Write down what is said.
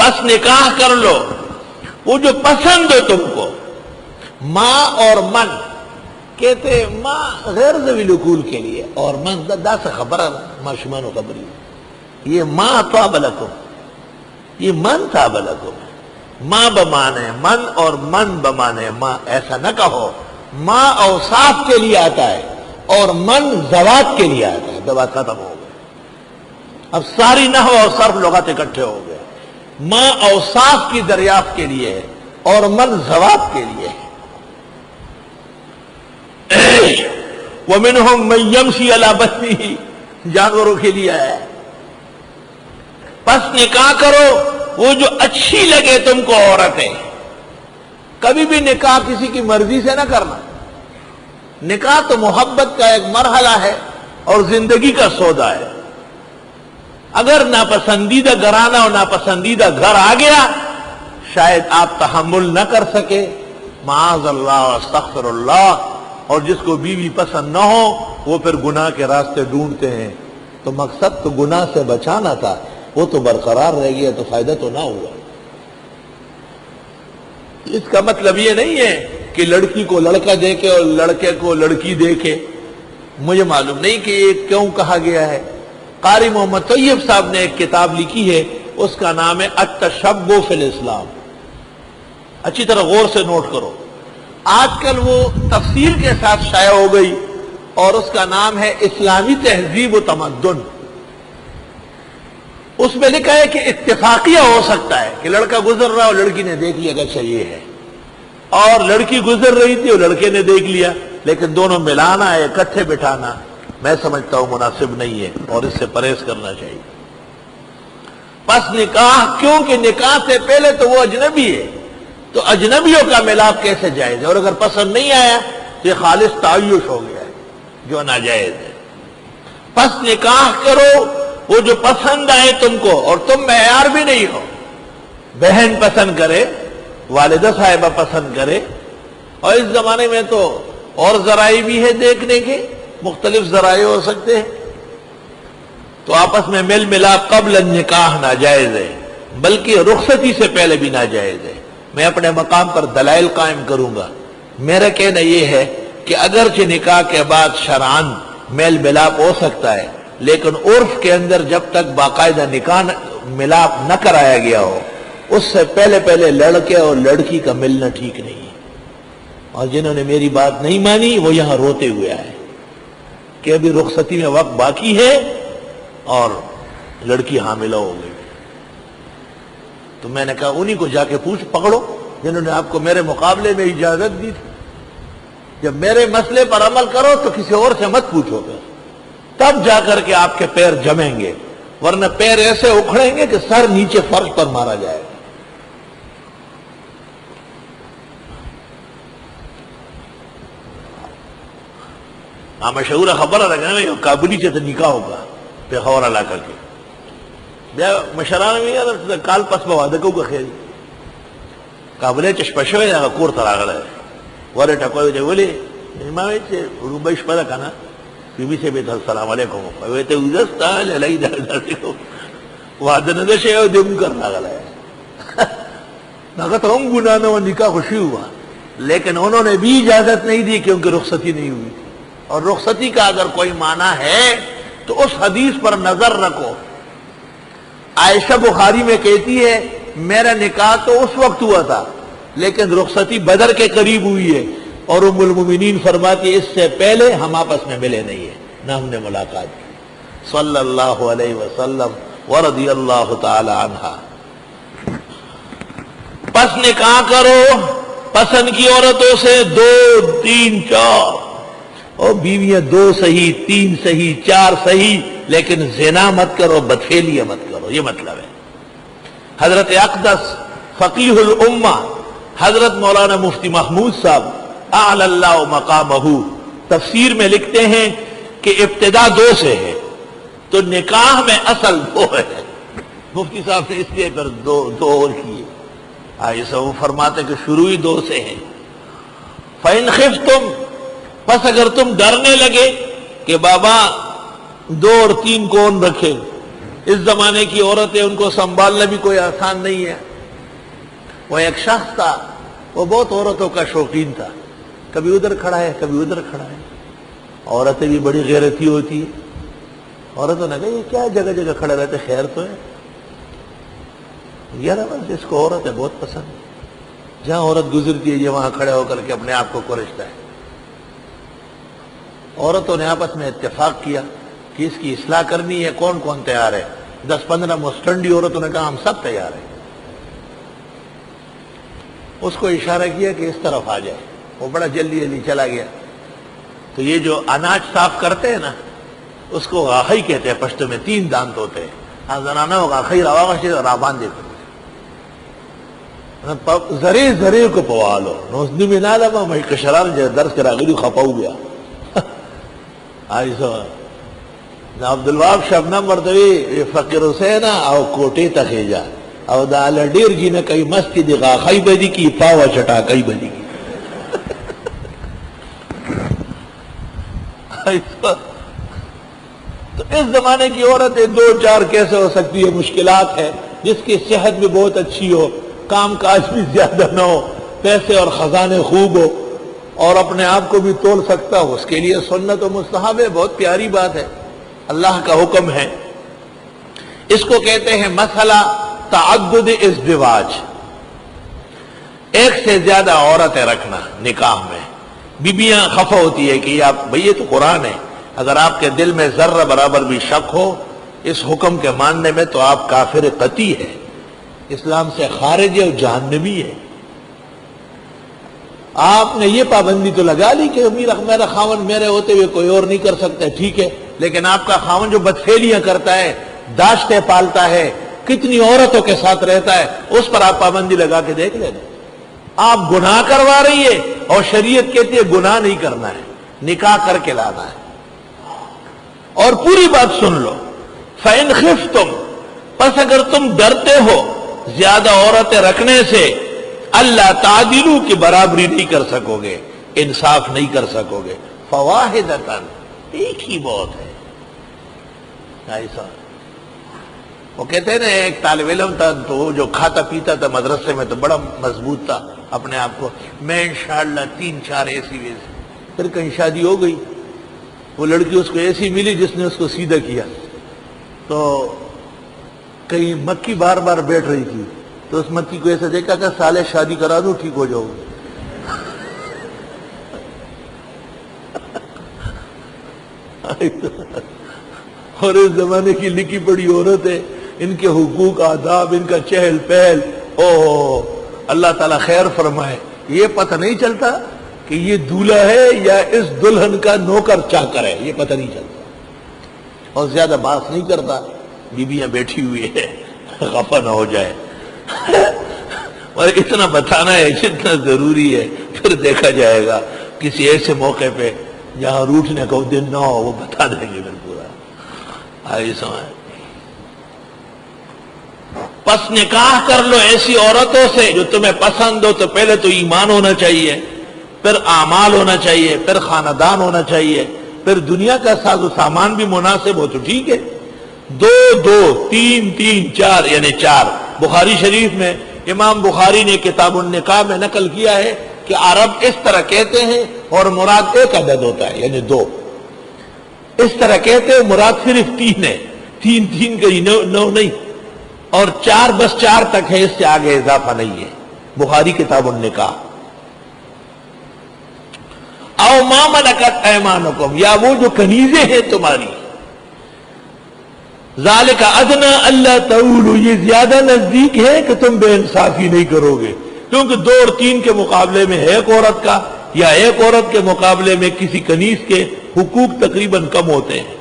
پس نکاح کر لو وہ جو پسند ہو تم کو. ماں اور من کہتے ہیں ماں غیر ذوی العقول کے لیے اور من دا سے خبر معشومان و خبری. یہ ماں طاب لکم، یہ من طاب لکم. ماں بمانے من اور من بمانے ماں. ایسا نہ کہو ماں اوصاف کے لیے آتا ہے اور من ذوات کے لیے آتا ہے. ذوات ختم ہو گئے، اب ساری نحو اور صرف لغات اکٹھے ہو گئے. ماں اوصاف کی دریافت کے لیے ہے اور من ذوات کے لیے ہے. وَمِنْهُمْ مَنْ يَمْشِي عَلَى بَطْنِهِ، جانوروں کے لیے ہے. پس نکاح کرو وہ جو اچھی لگے تم کو عورتیں. کبھی بھی نکاح کسی کی مرضی سے نہ کرنا. نکاح تو محبت کا ایک مرحلہ ہے اور زندگی کا سودا ہے. اگر ناپسندیدہ گھرانہ اور ناپسندیدہ گھر آ گیا شاید آپ تحمل نہ کر سکے، معاذ اللہ استغفر اللہ. اور جس کو بیوی پسند نہ ہو وہ پھر گناہ کے راستے ڈھونڈتے ہیں. تو مقصد تو گناہ سے بچانا تھا، وہ تو برقرار رہ گیا تو فائدہ تو نہ ہوا. اس کا مطلب یہ نہیں ہے کہ لڑکی کو لڑکا دیکھے اور لڑکے کو لڑکی دیکھے. مجھے معلوم نہیں کہ یہ کیوں کہا گیا ہے. قاری محمد طیب صاحب نے ایک کتاب لکھی ہے، اس کا نام ہے التشبہ فی الاسلام. اچھی طرح غور سے نوٹ کرو. آج کل وہ تفسیر کے ساتھ شائع ہو گئی اور اس کا نام ہے اسلامی تہذیب و تمدن. اس میں لکھا ہے کہ اتفاقیہ ہو سکتا ہے کہ لڑکا گزر رہا اور لڑکی نے دیکھ لیا کہ اچھا یہ ہے، اور لڑکی گزر رہی تھی اور لڑکے نے دیکھ لیا، لیکن دونوں ملانا ہے اکٹھے بٹھانا میں سمجھتا ہوں مناسب نہیں ہے اور اس سے پرہیز کرنا چاہیے. پس نکاح، کیونکہ نکاح سے پہلے تو وہ اجنبی ہے تو اجنبیوں کا ملاپ کیسے جائز ہے؟ اور اگر پسند نہیں آیا تو یہ خالص تعیش ہو گیا ہے جو ناجائز ہے. پس نکاح کرو وہ جو پسند آئے تم کو اور تم معیار بھی نہیں ہو. بہن پسند کرے، والدہ صاحبہ پسند کرے، اور اس زمانے میں تو اور ذرائع بھی ہے دیکھنے کے، مختلف ذرائع ہو سکتے ہیں. تو آپس میں مل ملاپ قبل النکاح ناجائز ہے، بلکہ رخصتی سے پہلے بھی ناجائز ہے. میں اپنے مقام پر دلائل قائم کروں گا. میرا کہنا یہ ہے کہ اگرچہ نکاح کے بعد شرعاً میل ملاپ ہو سکتا ہے، لیکن عرف کے اندر جب تک باقاعدہ نکاح ملاپ نہ کرایا گیا ہو اس سے پہلے لڑکے اور لڑکی کا ملنا ٹھیک نہیں ہے. اور جنہوں نے میری بات نہیں مانی وہ یہاں روتے ہوئے آئے کہ ابھی رخصتی میں وقت باقی ہے اور لڑکی حاملہ ہو گئی. تو میں نے کہا انہی کو جا کے پکڑو جنہوں نے آپ کو میرے مقابلے میں اجازت دی تھی. جب میرے مسئلے پر عمل کرو تو کسی اور سے مت پوچھو گے، تب جا کر کے آپ کے پیر جمیں گے، ورنہ پیر ایسے اکھڑیں گے کہ سر نیچے فرش پر مارا جائے گا. ہاں مشہور خبر ہے کابلی سے تو نکاح ہوگا پشاور علاقہ کے بیا مشران میں کال پس میں واده کوو خیر کابل چې شپه شوې هغه کور ته راغلی ورې ټکوی دی ولې ما وایي چې رومبۍ شپه ده که نه بیبي صاحب ته السلام علیکم وایي ته اوږده ستا لیلی داسې واده نه ده شوی او دی هم کر راغلی هغه ته هم ګناه نه وه نکاح خو شوي وه لیکن انہوں نے بھی اجازت نہیں دی کیونکہ رخصتی نہیں ہوئی تھی. اور رخصتی کا اگر کوئی معنی ہے تو اس حدیث پر نظر رکھو. عائشہ بخاری میں کہتی ہے میرا نکاح تو اس وقت ہوا تھا لیکن رخصتی بدر کے قریب ہوئی ہے، اور ام المومنین فرماتی ہے اس سے پہلے ہم آپس میں ملے نہیں ہیں نہ ہم نے ملاقات کی صلی اللہ علیہ وسلم ورضی اللہ تعالی عنہا. پس نکاح کرو پسند کی عورتوں سے 2 3 4 اور بیویاں 2 صحیح 3 صحیح 4 صحیح، لیکن زنا مت کرو بدفعلیہ مت کرو. یہ مطلب ہے. حضرت اقدس فقیہ الامہ حضرت مولانا مفتی محمود صاحب اعلی اللہ مقامہ تفسیر میں لکھتے ہیں کہ ابتدا 2 سے ہے تو نکاح میں اصل 2 ہے. مفتی صاحب نے اس لیے پھر 2 اور کیے. ایسا وہ فرماتے کہ شروع ہی 2 سے ہے. فَإِنْ خِفْتُمْ پس اگر تم ڈرنے لگے کہ بابا 2 اور 3 کون رکھے اس زمانے کی عورتیں، ان کو سنبھالنا بھی کوئی آسان نہیں ہے۔ وہ ایک شخص تھا، وہ بہت عورتوں کا شوقین تھا، کبھی ادھر کھڑا ہے کبھی ادھر کھڑا ہے۔ عورتیں بھی بڑی غیرتی ہوتی ہے، عورتوں نے کہا یہ کیا جگہ جگہ کھڑے رہتے، خیر تو ہے؟ یار بس اس کو عورت ہے بہت پسند، جہاں عورت گزرتی ہے یہ وہاں کھڑے ہو کر کے اپنے آپ کو کورچتا ہے۔ عورتوں نے آپس میں اتفاق کیا کہ اس کی اصلاح کرنی ہے، کون کون تیار ہے؟ 10-15 مستنڈی عورتوں نے کہا ہم سب تیار ہیں۔ اس کو اشارہ کیا کہ اس طرف آ جائے، وہ بڑا جلدی جلدی چلا گیا۔ تو یہ جو اناج صاف کرتے ہیں نا، اس کو غاخی کہتے ہیں، پشتو میں 3 دانت ہوتے ہیں۔ زنانہ وہ غاخی رواغشی اور آبان دیتے زرے زرے کو پوالو نوزنی میں نالا میں کشران جو درس کرا گئی خپاو گیا آئی سو عبدالوہاب شبنم مرتوی فقیر حسین او کوٹے تخیجا او دا لڈیر جی نے کئی مستی دی غاخی بدی کی پاوا چٹا کئی بدی کی تو اس زمانے کی عورتیں 2-4 کیسے ہو سکتی ہے؟ مشکلات ہے، جس کی صحت بھی بہت اچھی ہو، کام کاج بھی زیادہ نہ ہو، پیسے اور خزانے خوب ہو، اور اپنے آپ کو بھی تول سکتا ہو، اس کے لیے سنت و مستحب ہے، بہت پیاری بات ہے، اللہ کا حکم ہے۔ اس کو کہتے ہیں مسئلہ تعدد ازدواج، ایک سے زیادہ عورتیں رکھنا نکاح میں۔ بیبیاں خفا ہوتی ہے کہ آپ بھئی یہ تو قرآن ہے، اگر آپ کے دل میں ذرہ برابر بھی شک ہو اس حکم کے ماننے میں تو آپ کافر قطعی ہے، اسلام سے خارج ہے اور جہنمی ہے۔ آپ نے یہ پابندی تو لگا لی کہ میرا خاون میرے ہوتے ہوئے کوئی اور نہیں کر سکتا، ٹھیک ہے، لیکن آپ کا خاون جو بدفعلیاں کرتا ہے، داشتیں پالتا ہے، کتنی عورتوں کے ساتھ رہتا ہے، اس پر آپ پابندی لگا کے دیکھ لینا۔ آپ گناہ کروا رہی ہے اور شریعت کہتی ہے گناہ نہیں کرنا ہے، نکاح کر کے لانا ہے۔ اور پوری بات سن لو، فَإِنْ خِفْتُمْ، پس اگر تم ڈرتے ہو زیادہ عورتیں رکھنے سے، اللہ تعدلوا کی برابری نہیں کر سکو گے، انصاف نہیں کر سکو گے، فَوَاحِدَةً، ایک ہی بہت ہے۔ ایسا وہ کہتے ہیں نا، ایک طالب علم تھا تو وہ جو کھاتا پیتا تھا مدرسے میں تو بڑا مضبوط تھا اپنے آپ کو، میں انشاءاللہ 3-4 ایسی ویسی، پھر کہیں شادی ہو گئی، وہ لڑکی اس کو ایسی ملی جس نے اس کو سیدھا کیا، تو کہیں مکی بار بار بیٹھ رہی تھی تو اس مکی کو ایسا دیکھا کہ سالے شادی کرا دوں ٹھیک ہو جاؤ گے۔ اور اس زمانے کی لکھی پڑی عورت ہے، ان کے حقوق آداب، ان کا چہل پہل، اوہ اللہ تعالیٰ خیر فرمائے، یہ پتہ نہیں چلتا کہ یہ دولہا ہے یا اس دلہن کا نوکر چاکر ہے، یہ پتہ نہیں چلتا، اور زیادہ بات نہیں کرتا، بیویاں بیٹھی ہوئی ہے، غفا نہ ہو جائے، اور اتنا بتانا ہے جتنا ضروری ہے، پھر دیکھا جائے گا کسی ایسے موقع پہ جہاں روٹنے کا دن نہ ہو، وہ بتا دیں گے پھر پورا۔ آئی سمجھ، پس نکاح کر لو ایسی عورتوں سے جو تمہیں پسند ہو، تو پہلے تو ایمان ہونا چاہیے، پھر اعمال ہونا چاہیے، پھر خاندان ہونا چاہیے، پھر دنیا کا ساز و سامان بھی مناسب ہو تو ٹھیک ہے۔ 2-2 3-3 4 یعنی 4۔ بخاری شریف میں امام بخاری نے کتاب النکاح میں نقل کیا ہے کہ عرب اس طرح کہتے ہیں اور مراد ایک عدد ہوتا ہے، یعنی 2، اس طرح کہتے ہیں مراد صرف 3 ہے، 3 کا 9 نہیں، اور 4 بس 4 تک ہے، اس سے آگے اضافہ نہیں ہے۔ بخاری کتاب النکاح۔ او ما ملکت ایمانکم، یا وہ جو کنیزیں ہیں تمہاری، ذالک ادنی اللہ تعولوا، یہ زیادہ نزدیک ہے کہ تم بے انصافی نہیں کرو گے، کیونکہ 2 اور 3 کے مقابلے میں ایک عورت کا یا ایک عورت کے مقابلے میں کسی کنیز کے حقوق تقریباً کم ہوتے ہیں۔